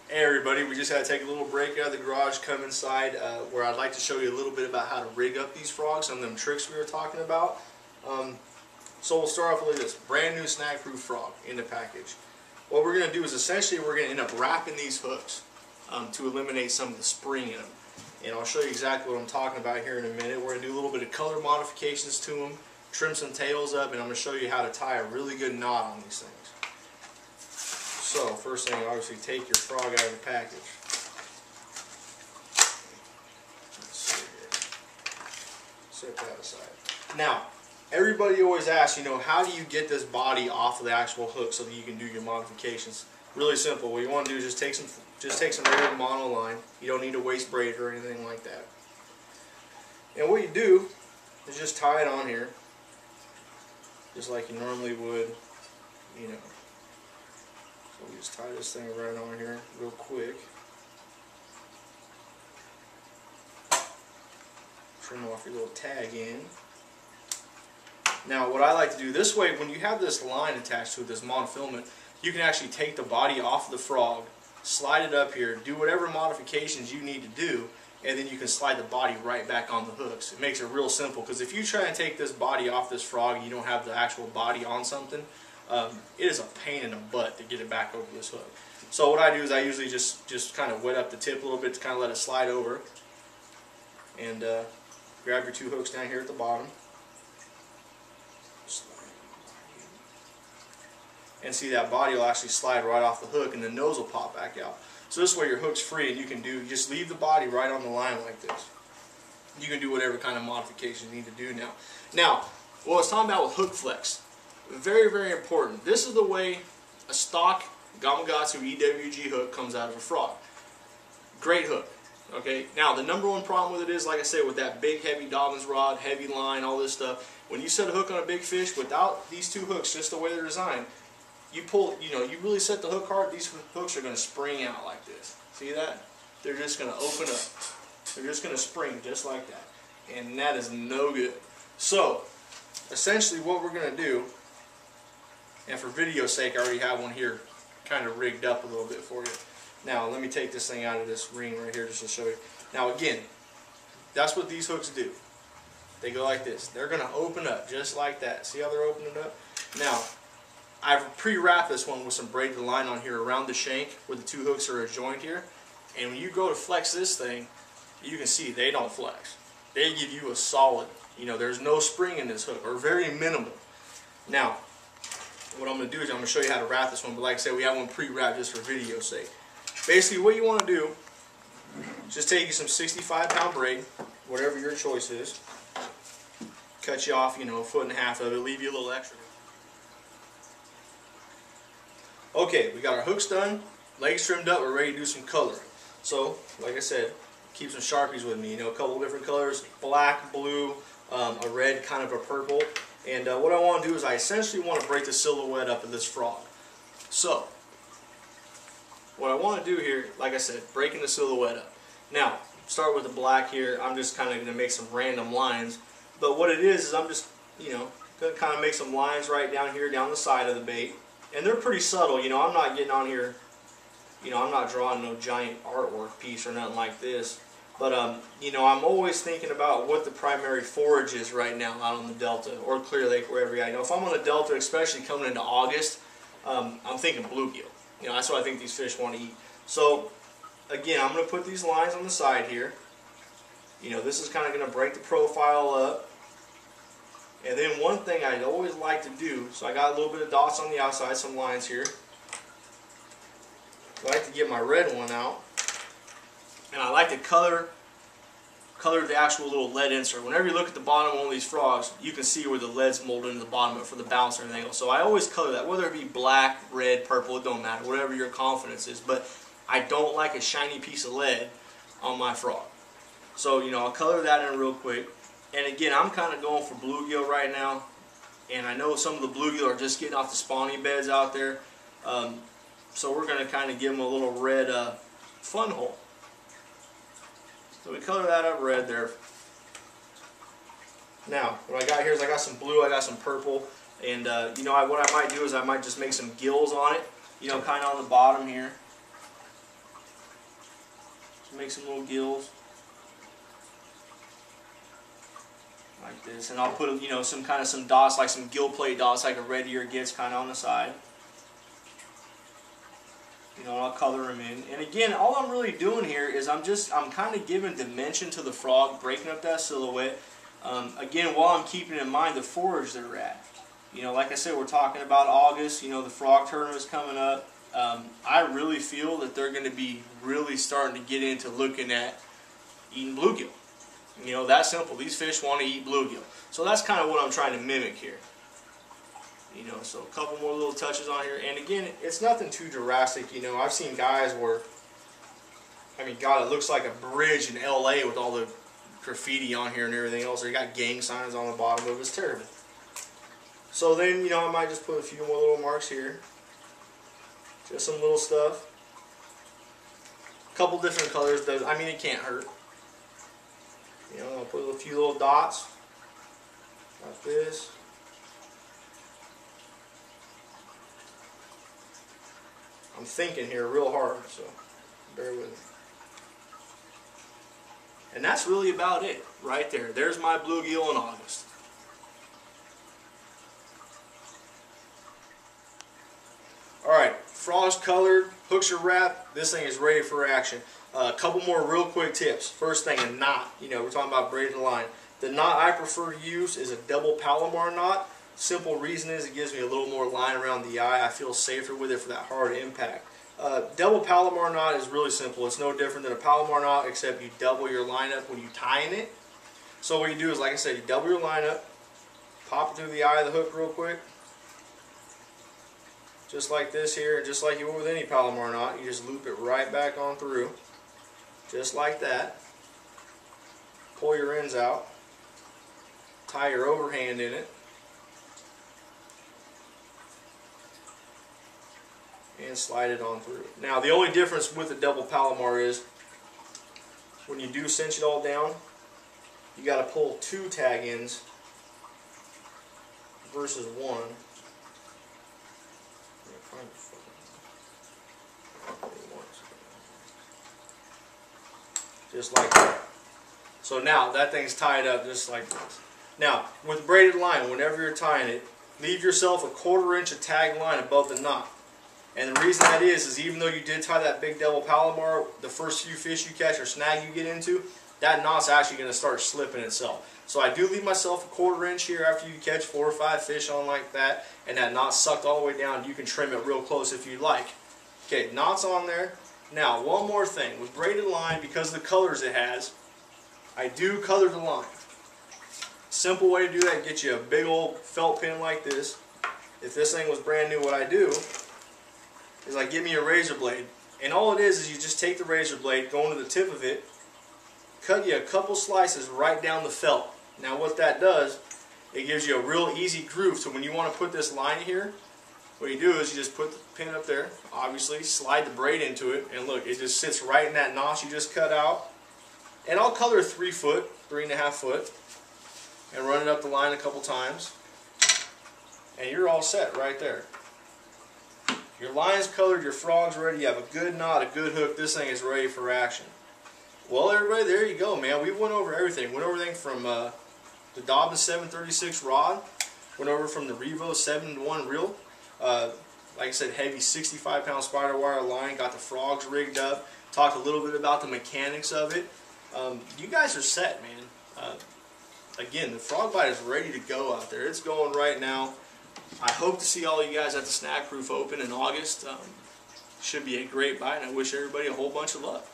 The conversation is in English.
Hey everybody, we just had to take a little break out of the garage, come inside where I'd like to show you a little bit about how to rig up these frogs, some of them tricks we were talking about. So we'll start off with this brand new snag-proof frog in the package. What we're going to do is essentially we're going to end up wrapping these hooks to eliminate some of the spring in them. And I'll show you exactly what I'm talking about here in a minute. We're going to do a little bit of color modifications to them, trim some tails up, and I'm going to show you how to tie a really good knot on these things. So, first thing, obviously take your frog out of the package. Let's see here. Set that aside. Now, everybody always asks, how do you get this body off of the actual hook so that you can do your modifications? Really simple. What you want to do is just take some regular monoline. You don't need a waist braid or anything like that. And what you do is just tie it on here, just like you normally would, So we just tie this thing right on here real quick. Trim off your little tag end. Now what I like to do this way, when you have this line attached to it, this monofilament, you can actually take the body off of the frog, slide it up here, do whatever modifications you need to do, and then you can slide the body right back on the hooks. It makes it real simple, because if you try and take this body off this frog and you don't have the actual body on something, it is a pain in the butt to get it back over this hook. So what I do is I usually just kind of wet up the tip a little bit to kind of let it slide over. And grab your two hooks down here at the bottom. And see, that body will actually slide right off the hook and the nose will pop back out. So this way your hook's free and you just leave the body right on the line like this. You can do whatever kind of modifications you need to do now. Now, what I was talking about with hook flex. Very, very important. This is the way a stock Gamakatsu EWG hook comes out of a frog. Great hook. Okay. Now the number one problem with it is, like I said, with that big heavy Dobbins rod, heavy line, all this stuff. When you set a hook on a big fish without these two hooks, just the way they're designed, you pull, you really set the hook hard. These hooks are going to spring out like this. See that? They're just going to open up. They're just going to spring just like that, and that is no good. So essentially, what we're going to do. And for video's sake, I already have one here kind of rigged up a little bit for you. Now, let me take this thing out of this ring right here just to show you. Now, again, that's what these hooks do. They go like this. They're going to open up just like that. See how they're opening up? Now, I've pre-wrapped this one with some braided line on here around the shank where the two hooks are adjoined here. And when you go to flex this thing, you can see they don't flex. They give you a solid, there's no spring in this hook, or very minimal. Now, what I'm going to do is I'm going to show you how to wrap this one, but like I said, we have one pre-wrapped just for video's sake. Basically, what you want to do is just take you some 65-pound braid, whatever your choice is, cut you off, a foot and a half of it, leave you a little extra. Okay, we got our hooks done, legs trimmed up, we're ready to do some coloring. So, like I said, keep some Sharpies with me, a couple of different colors, black, blue, a red, kind of a purple. And what I want to do is I essentially want to break the silhouette up of this frog. So, what I want to do here, like I said, breaking the silhouette up. Now, start with the black here. I'm just kind of going to make some random lines. But what it is I'm just, going to kind of make some lines right down here, down the side of the bait. And they're pretty subtle. I'm not getting on here, I'm not drawing no giant artwork piece or nothing like this. But, I'm always thinking about what the primary forage is right now out on the Delta or Clear Lake, wherever you're at. If I'm on the Delta, especially coming into August, I'm thinking bluegill. That's what I think these fish want to eat. So, again, I'm going to put these lines on the side here. This is kind of going to break the profile up. And then one thing I always like to do, so I got a little bit of dots on the outside, some lines here. I like to get my red one out. And I like to color the actual little lead insert. Whenever you look at the bottom of one of these frogs, you can see where the lead's molded into the bottom of it for the bounce and everything else. So I always color that, whether it be black, red, purple, it don't matter, whatever your confidence is. But I don't like a shiny piece of lead on my frog. So, I'll color that in real quick. And again, I'm kind of going for bluegill right now. And I know some of the bluegill are just getting off the spawning beds out there. So we're going to kind of give them a little red fun hole. So we color that up red there. Now, what I got here is I got some blue, I got some purple, and what I might do is I might just make some gills on it, kind of on the bottom here. make some little gills like this, and I'll put, you know, some dots, like some gill plate dots, like a red ear gets kind of on the side. You know, I'll color them in. And again, all I'm really doing here is I'm kind of giving dimension to the frog, breaking up that silhouette. Again, while I'm keeping in mind the forage they're at. You know, like I said, we're talking about August. You know, the frog tournament's coming up. I really feel that they're going to be really starting to get into looking at eating bluegill. You know, that simple. These fish want to eat bluegill. So that's kind of what I'm trying to mimic here. You know, so a couple more little touches on here. And again, it's nothing too drastic. You know, I've seen guys where, I mean, God, it looks like a bridge in LA with all the graffiti on here and everything else. They got gang signs on the bottom of it. It's terrible. So then, you know, I might just put a few more little marks here. Just some little stuff. A couple different colors. I mean, it can't hurt. You know, I'll put a few little dots like this. I'm thinking here real hard, so bear with me. And that's really about it right there. There's my bluegill in August. Alright, frogs colored, hooks are wrapped, this thing is ready for action. A couple more real quick tips. First thing, a knot. You know, we're talking about braiding the line. The knot I prefer to use is a double Palomar knot. Simple reason is it gives me a little more line around the eye. I feel safer with it for that hard impact. Double Palomar knot is really simple. It's no different than a Palomar knot, except you double your line up when you tie in it. So what you do is, like I said, you double your line up, pop it through the eye of the hook real quick, just like this here, and just like you would with any Palomar knot, you just loop it right back on through, just like that. Pull your ends out, tie your overhand in it, and slide it on through. Now the only difference with the double Palomar is when you do cinch it all down, you got to pull 2 tag ends versus 1. Just like that. So now that thing's tied up just like this. Now with braided line, whenever you're tying it, leave yourself a 1/4 inch of tag line above the knot. And the reason that is even though you did tie that big double Palomar, the first few fish you catch or snag you get into, that knot's actually going to start slipping itself. So I do leave myself a 1/4 inch here after you catch 4 or 5 fish on like that, and that knot's sucked all the way down. You can trim it real close if you like. Okay, knot's on there. Now, one more thing. With braided line, because of the colors it has, I do color the line. Simple way to do that, get you a big old felt pin like this. If this thing was brand new, what I do is I give me a razor blade. And all it is you just take the razor blade, go into the tip of it, cut you a couple slices right down the felt. Now what that does, it gives you a real easy groove. So when you want to put this line here, what you do is you just put the pin up there, obviously, slide the braid into it, and look, it just sits right in that notch you just cut out. And I'll color 3 foot, 3.5 foot, and run it up the line a couple times. And you're all set right there. Your line's colored, your frog's ready, you have a good knot, a good hook, this thing is ready for action. Well everybody, there you go, man. We went over everything. Went over everything from the Dobbins 736 rod, went over from the Revo 7-to-1 reel, like I said, heavy 65-pound spider wire line, got the frogs rigged up, talked a little bit about the mechanics of it. You guys are set, man. Again, the frog bite is ready to go out there. It's going right now. I hope to see all you guys at the Snag Proof Open in August. Should be a great bite, and I wish everybody a whole bunch of luck.